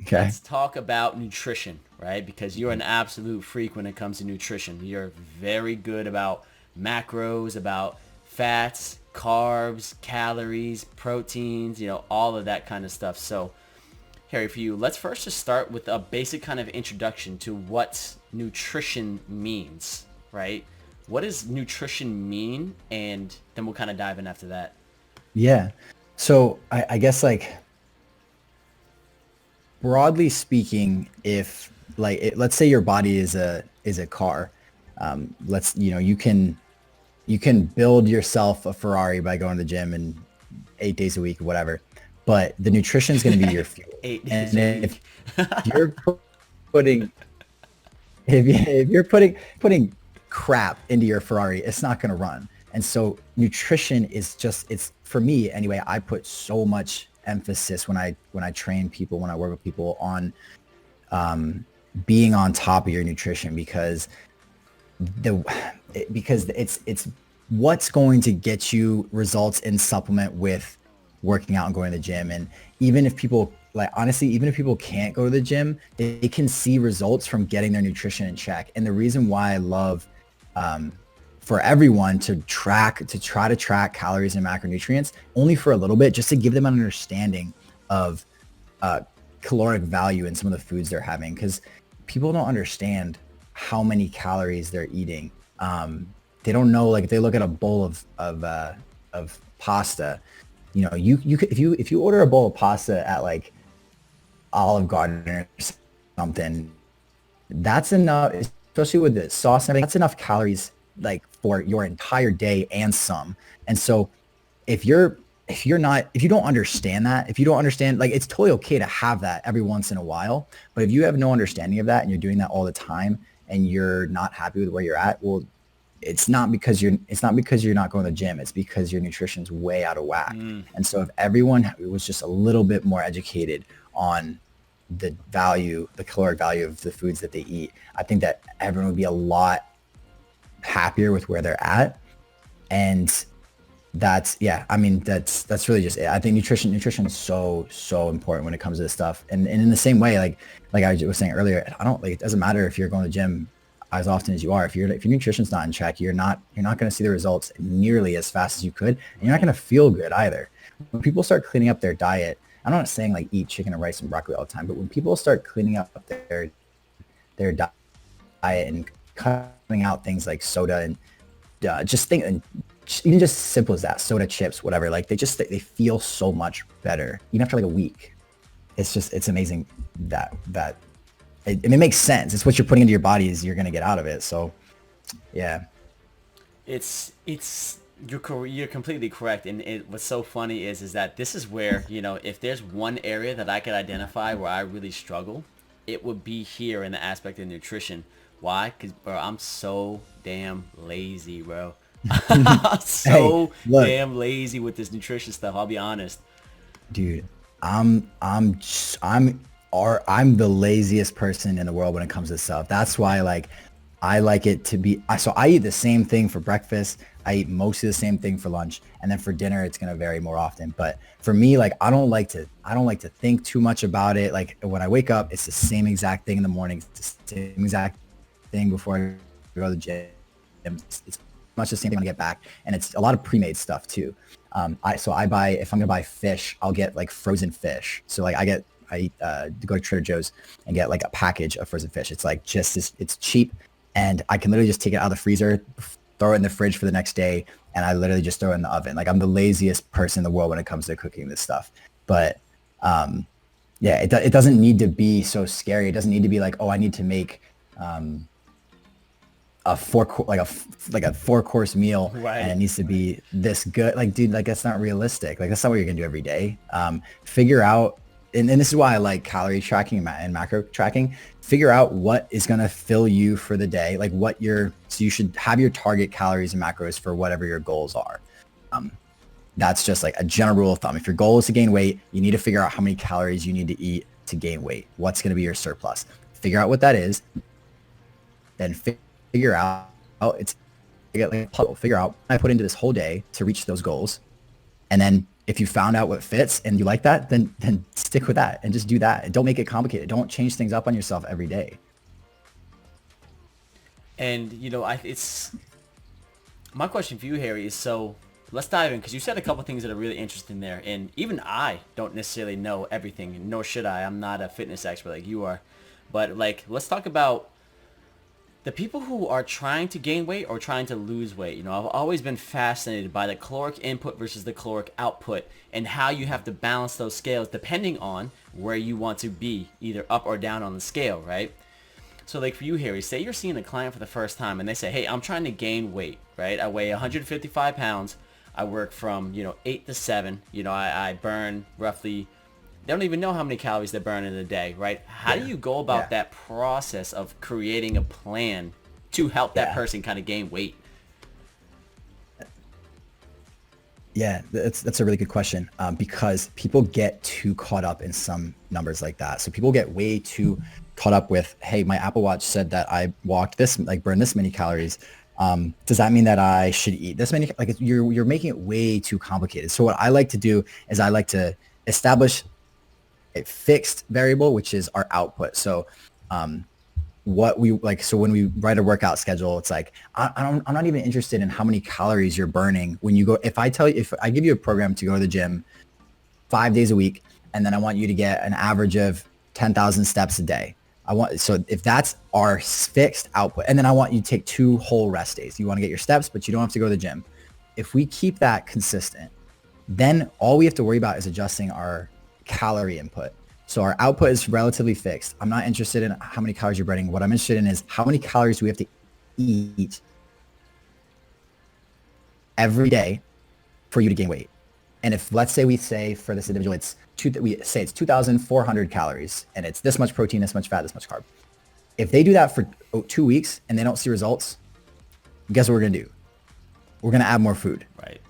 Okay. let's talk about nutrition, right? Because you're an absolute freak when it comes to nutrition. You're very good about macros, about fats, carbs, calories, proteins, all of that kind of stuff. So, Harry, for you, let's first just start with a basic kind of introduction to what nutrition means, right? What does nutrition mean? And then we'll kind of dive in after that. Yeah. So I guess like broadly speaking, if like let's say your body is a car, let's you can build yourself a Ferrari by going to the gym and 8 days a week or whatever, but the nutrition is going to be your fuel. 8 days And a if week. you're putting if you're putting crap into your Ferrari, it's not going to run. And so nutrition is just it's for me anyway. I put so much emphasis when I train people, when I work with people on being on top of your nutrition the because it's what's going to get you results in supplement with working out and going to the gym. And even if people like honestly, even if people can't go to the gym, they can see results from getting their nutrition in check. And the reason why I love for everyone to try to track calories and macronutrients only for a little bit, just to give them an understanding of uh, caloric value in some of the foods they're having, because people don't understand how many calories they're eating. They don't know, like if they look at a bowl of pasta, if you order a bowl of pasta at like Olive Garden or something, that's enough, especially with the sauce and everything, that's enough calories like for your entire day and some. And so if you're if you don't understand that, if you don't understand, like it's totally okay to have that every once in a while, but if you have no understanding of that and you're doing that all the time and you're not happy with where you're at, well, it's not because you're not going to the gym. It's because your nutrition's way out of whack. And so if everyone was just a little bit more educated on the caloric value of the foods that they eat, I think that everyone would be a lot happier with where they're at. And that's really just it. I think nutrition is so important when it comes to this stuff. And in the same way, like I was saying earlier, I don't like, it doesn't matter if you're going to the gym as often as you are. If your nutrition's not in check, you're not going to see the results nearly as fast as you could, and you're not going to feel good either. When people start cleaning up their diet, I'm not saying like eat chicken and rice and broccoli all the time, but when people start cleaning up their diet and cutting out things like soda and just think, and even just simple as that, soda, chips, whatever, like they feel so much better even after like a week. It's amazing that it makes sense. It's what you're putting into your body is you're going to get out of it. So yeah. It's you're completely correct. And what's so funny is that this is where, if there's one area that I could identify where I really struggle, it would be here in the aspect of nutrition. Why? Because, bro, I'm so damn lazy, bro. Hey, So look, damn lazy with this nutrition stuff. I'll be honest. dude, I'm the laziest person in the world when it comes to stuff. That's why like I like it to be so I eat the same thing for breakfast. I eat mostly the same thing for lunch, and then for dinner it's going to vary more often. But for me, like I don't like to think too much about it. Like when I wake up, it's the same exact thing in the morning. It's the same exact thing before I go to the gym. It's much the same thing when I get back, and it's a lot of pre-made stuff too. I buy, if I'm gonna buy fish, I'll get like frozen fish. So like I go to Trader Joe's and get like a package of frozen fish. It's like it's cheap, and I can literally just take it out of the freezer, throw it in the fridge for the next day, and I literally just throw it in the oven. Like I'm the laziest person in the world when it comes to cooking this stuff. But yeah, it doesn't need to be so scary. It doesn't need to be like, oh, I need to make like a 4 course meal and it Right. needs to be this good. Like, dude, like that's not realistic. Like that's not what you're gonna do every day. Figure out, and this is why I like calorie tracking and macro tracking. Figure out what is gonna fill you for the day. Like so you should have your target calories and macros for whatever your goals are. That's just like a general rule of thumb. If your goal is to gain weight, you need to figure out how many calories you need to eat to gain weight. What's gonna be your surplus? Figure out what that is, then figure out it's figure out I put into this whole day to reach those goals, and then If you found out what fits and you like that, then stick with that and just do that. Don't make it complicated. Don't change things up on yourself every day. And it's my question for you, Harry, is so let's dive in because you said a couple things that are really interesting there. And even I don't necessarily know everything, nor should I. I'm not a fitness expert like you are. But like, let's talk about the people who are trying to gain weight or trying to lose weight. I've always been fascinated by the caloric input versus the caloric output and how you have to balance those scales depending on where you want to be, either up or down on the scale, right? So like for you, Harry, say you're seeing a client for the first time and they say, hey, I'm trying to gain weight, right? I weigh 155 pounds. I work from, 8 to 7. I burn roughly, they don't even know how many calories they burn in a day, right? How do you go about that process of creating a plan to help that person kind of gain weight? Yeah, that's a really good question, because people get too caught up in some numbers like that. So people get way too caught up with, hey, my Apple Watch said that I walked this, like burned this many calories. Does that mean that I should eat this many? Like you're making it way too complicated. So what I like to do is I like to establish a fixed variable, which is our output. So what we like, so when we write a workout schedule, it's like, I'm not even interested in how many calories you're burning when you go. If I give you a program to go to the gym 5 days a week, and then I want you to get an average of 10,000 steps a day. So if that's our fixed output, and then I want you to take 2 whole rest days. You want to get your steps, but you don't have to go to the gym. If we keep that consistent, then all we have to worry about is adjusting our calorie input. So our output is relatively fixed. I'm not interested in how many calories you're burning. What I'm interested in is how many calories do we have to eat every day for you to gain weight. And if, let's say we say for this individual, it's 2,400 calories and it's this much protein, this much fat, this much carb. If they do that for 2 weeks and they don't see results, guess what we're going to do? We're going to add more food. Right.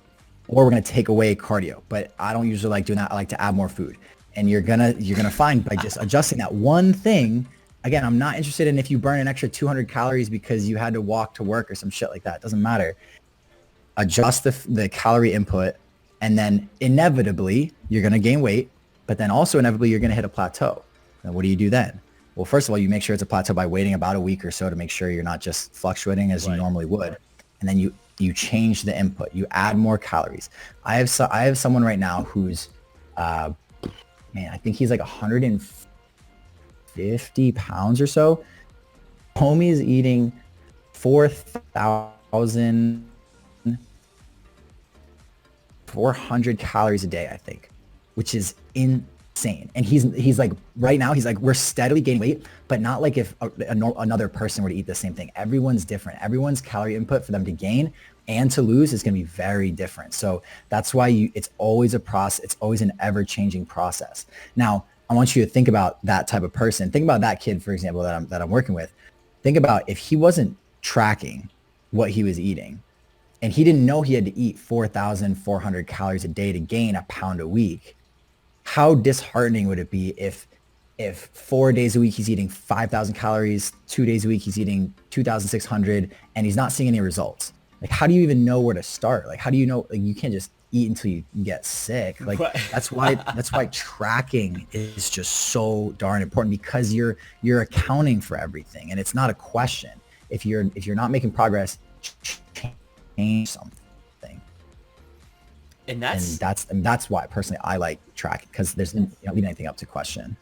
Or we're going to take away cardio. But I don't usually like doing that. I like to add more food. And you're gonna find by just adjusting that one thing. Again, I'm not interested in if you burn an extra 200 calories because you had to walk to work or some shit like that. It doesn't matter. Adjust the calorie input, and then inevitably you're gonna gain weight. But then also inevitably you're gonna hit a plateau. And what do you do then? Well, first of all, you make sure it's a plateau by waiting about a week or so to make sure you're not just fluctuating as you normally would. And then you change the input. You add more calories. I have someone right now who's man, I think he's like 150 pounds or so. Homie is eating 4,400 calories a day, I think, which is insane. And he's like, right now, he's like, we're steadily gaining weight, but not like if another person were to eat the same thing. Everyone's different. Everyone's calorie input for them to gain and to lose is going to be very different. So that's why it's always a process. It's always an ever-changing process. Now, I want you to think about that type of person. Think about that kid, for example, that I'm working with. Think about if he wasn't tracking what he was eating and he didn't know he had to eat 4,400 calories a day to gain a pound a week, how disheartening would it be if 4 days a week he's eating 5,000 calories, 2 days a week he's eating 2,600 and he's not seeing any results? Like, how do you even know where to start? Like, how do you know, like, you can't just eat until you get sick. Like, that's why tracking is just so darn important, because you're accounting for everything. And it's not a question. If you're not making progress, change something. And that's why personally I like tracking, because there's you don't leave anything up to question.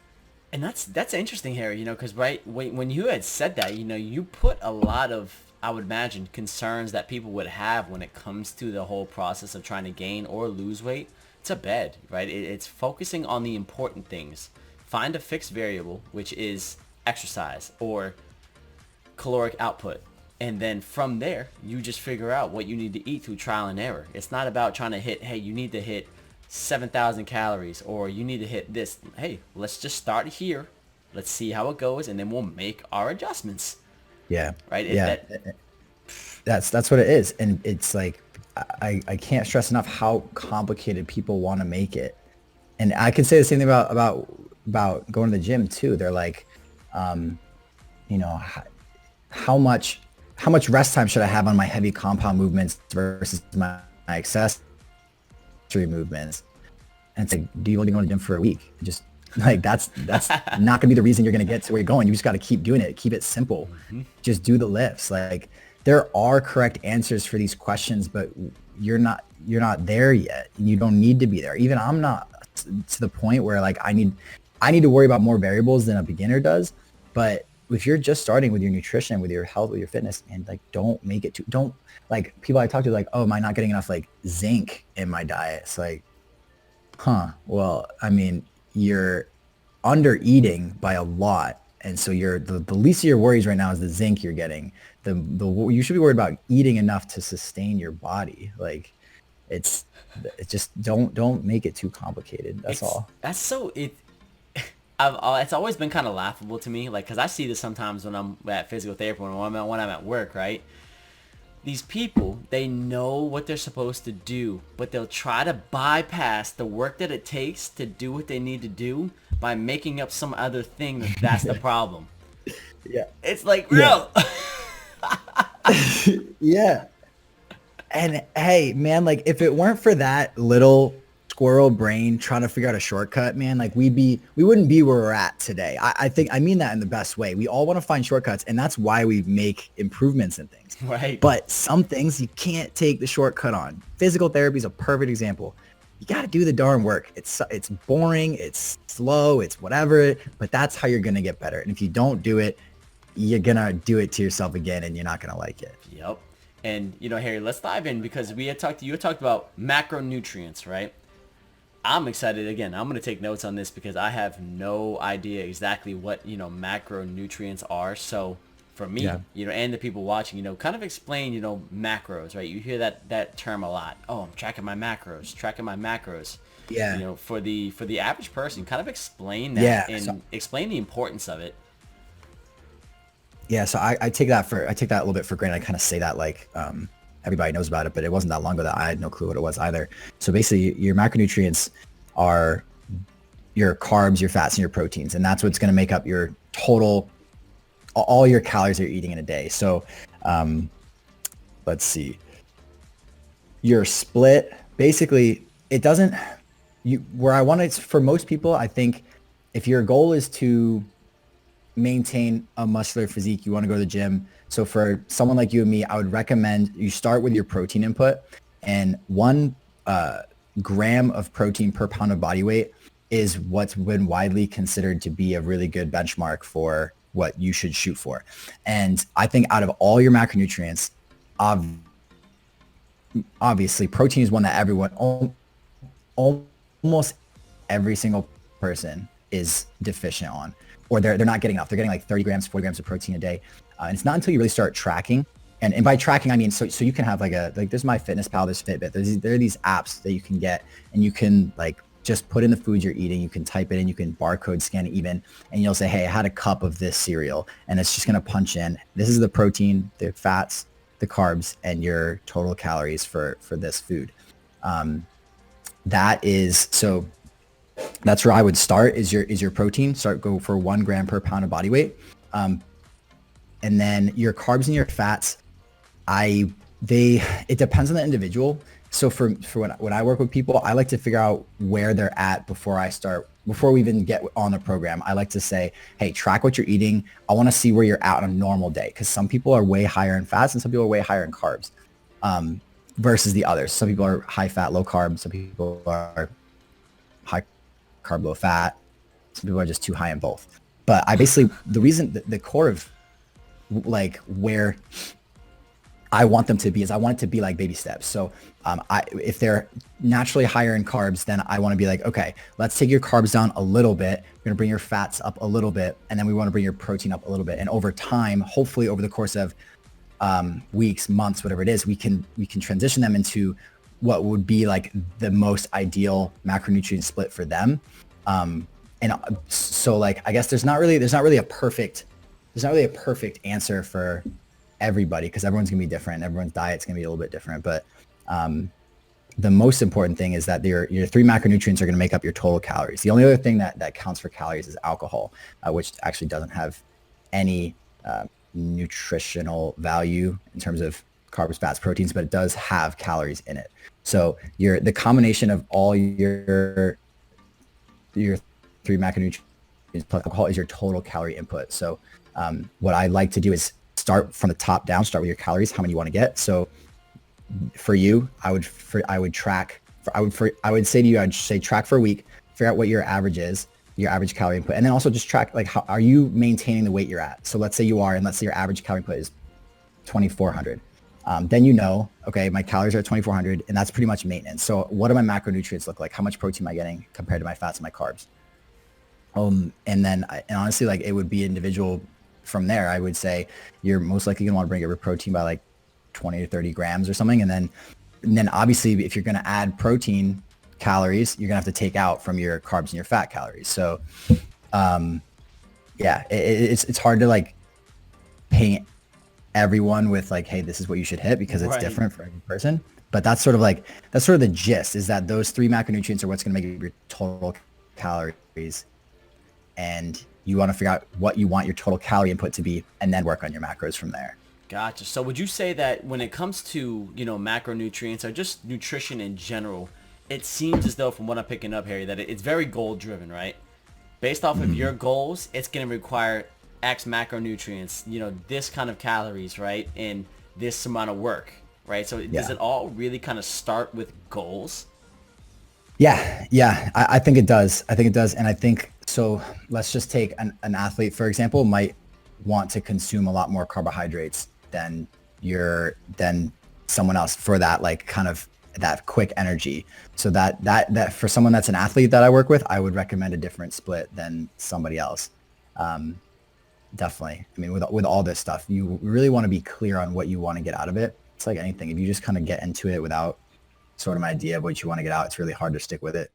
And that's interesting, Harry, because when you had said that, you put a lot of, I would imagine, concerns that people would have when it comes to the whole process of trying to gain or lose weight to bed, right? It's focusing on the important things. Find a fixed variable, which is exercise or caloric output. And then from there, you just figure out what you need to eat through trial and error. It's not about trying to hey, you need to hit 7,000 calories or you need to hit this. Hey, let's just start here. Let's see how it goes, and then we'll make our adjustments. Yeah. Right. That's what it is. And it's like, I can't stress enough how complicated people want to make it. And I can say the same thing about going to the gym too. They're like, how much rest time should I have on my heavy compound movements versus my accessory movements? And it's like, do you only go to the gym for a week? Just like, that's not gonna be the reason you're gonna get to where you're going. You just got to keep doing it. Keep it simple. Just do the lifts. Like, there are correct answers for these questions, but you're not there yet. You don't need to be there. Even I'm not to the point where like I need to worry about more variables than a beginner does. But if you're just starting with your nutrition, with your health, with your fitness, and like, don't make it too, don't, like, people I talk to like, oh, am I not getting enough like zinc in my diet? It's like, well, I mean, you're under eating by a lot. And so you're the least of your worries right now is the zinc you're getting. You should be worried about eating enough to sustain your body. Like, it's just don't make it too complicated. That's all. That's so it. It's always been kind of laughable to me, like, because I see this sometimes when I'm at physical therapy, when I'm at work, right? These people, they know what they're supposed to do, but they'll try to bypass the work that it takes to do what they need to do by making up some other thing that's the problem. Yeah. It's like, bro. Yeah. Yeah. And hey, man, like, if it weren't for that little squirrel brain trying to figure out a shortcut, man, like, we wouldn't be where we're at today. I think I mean that in the best way. We all want to find shortcuts, and that's why we make improvements in things. Right. But some things you can't take the shortcut on. Physical therapy is a perfect example. You got to do the darn work. It's boring, it's slow, it's whatever, but that's how you're going to get better. And if you don't do it, you're going to do it to yourself again, and you're not going to like it. Yep. And, Harry, let's dive in, because you had talked about macronutrients, right? I'm excited. Again, I'm going to take notes on this because I have no idea exactly what, macronutrients are. So for me, and the people watching, kind of explain, macros, right? You hear that term a lot. Oh, I'm tracking my macros. Yeah. For the average person, kind of explain that explain the importance of it. Yeah, so I take that a little bit for granted. I kind of say that like everybody knows about it, but it wasn't that long ago that I had no clue what it was either. So basically, your macronutrients are your carbs, your fats, and your proteins, and that's what's going to make up your total, all your calories that you're eating in a day. So let's see, your split, basically, it doesn't, where I want it, for most people, I think if your goal is to maintain a muscular physique, you want to go to the gym. So for someone like you and me, I would recommend you start with your protein input, and 1 gram of protein per pound of body weight is what's been widely considered to be a really good benchmark for what you should shoot for. And I think out of all your macronutrients, obviously protein is one that almost every single person is deficient on, or they're not getting enough. They're getting like 30 grams, 40 grams of protein a day. And it's not until you really start tracking. And by tracking, I mean, so you can have like there's MyFitnessPal, there's Fitbit. There are these apps that you can get, and you can like just put in the foods you're eating. You can type it in, you can barcode scan it even, and you'll say, hey, I had a cup of this cereal, and it's just going to punch in, this is the protein, the fats, the carbs, and your total calories for this food. That's where I would start is your protein. Go for 1 gram per pound of body weight. And then your carbs and your fats, it depends on the individual. So for when I work with people, I like to figure out where they're at before we even get on the program. I like to say, hey, track what you're eating. I want to see where you're at on a normal day, because some people are way higher in fats and some people are way higher in carbs versus the others. Some people are high fat, low carb. Some people are high carb, low fat. Some people are just too high in both. But I basically, the reason, the core of like where I want them to be is I want it to be like baby steps. So if they're naturally higher in carbs, then I want to be like, okay, let's take your carbs down a little bit. We're going to bring your fats up a little bit. And then we want to bring your protein up a little bit. And over time, hopefully over the course of weeks, months, whatever it is, we can transition them into what would be like the most ideal macronutrient split for them. So like, I guess there's not really a perfect answer for everybody, because everyone's gonna be different. Everyone's diet's gonna be a little bit different. But the most important thing is that your 3 macronutrients are gonna make up your total calories. The only other thing that counts for calories is alcohol, which actually doesn't have any nutritional value in terms of carbs, fats, proteins, but it does have calories in it. So the combination of all your your 3 macronutrients plus alcohol is your total calorie input. So what I like to do is start from the top down, start with your calories, how many you want to get. So for you, I would track, I would say to you, I'd say track for a week, figure out what your average is, your average calorie input, and then also just track like how are you maintaining the weight you're at. So let's say you are, and let's say your average calorie input is 2,400. Then you know, okay, my calories are at 2,400, and that's pretty much maintenance. So what do my macronutrients look like? How much protein am I getting compared to my fats and my carbs? And then, and honestly, like it would be individual from there. I would say you're most likely gonna want to bring your protein by like 20 to 30 grams or something. And then obviously if you're going to add protein calories, you're gonna have to take out from your carbs and your fat calories. So, yeah, it's hard to like paint everyone with like, hey, this is what you should hit because it's different for every person. But that's sort of the gist, is that those 3 macronutrients are what's going to make your total calories. And you want to figure out what you want your total calorie input to be and then work on your macros from there. Gotcha. So would you say that when it comes to, macronutrients or just nutrition in general, it seems as though from what I'm picking up, Harry, that it's very goal driven, right? Based off of your goals, it's going to require X macronutrients, this kind of calories, right? And this amount of work, right? So does it all really kind of start with goals? Yeah. I think it does. And I think, so let's just take an athlete, for example, might want to consume a lot more carbohydrates than someone else for that, like kind of that quick energy. So that for someone that's an athlete that I work with, I would recommend a different split than somebody else. Definitely. I mean, with all this stuff, you really want to be clear on what you want to get out of it. It's like anything. If you just kind of get into it without sort of an idea of what you want to get out, it's really hard to stick with it.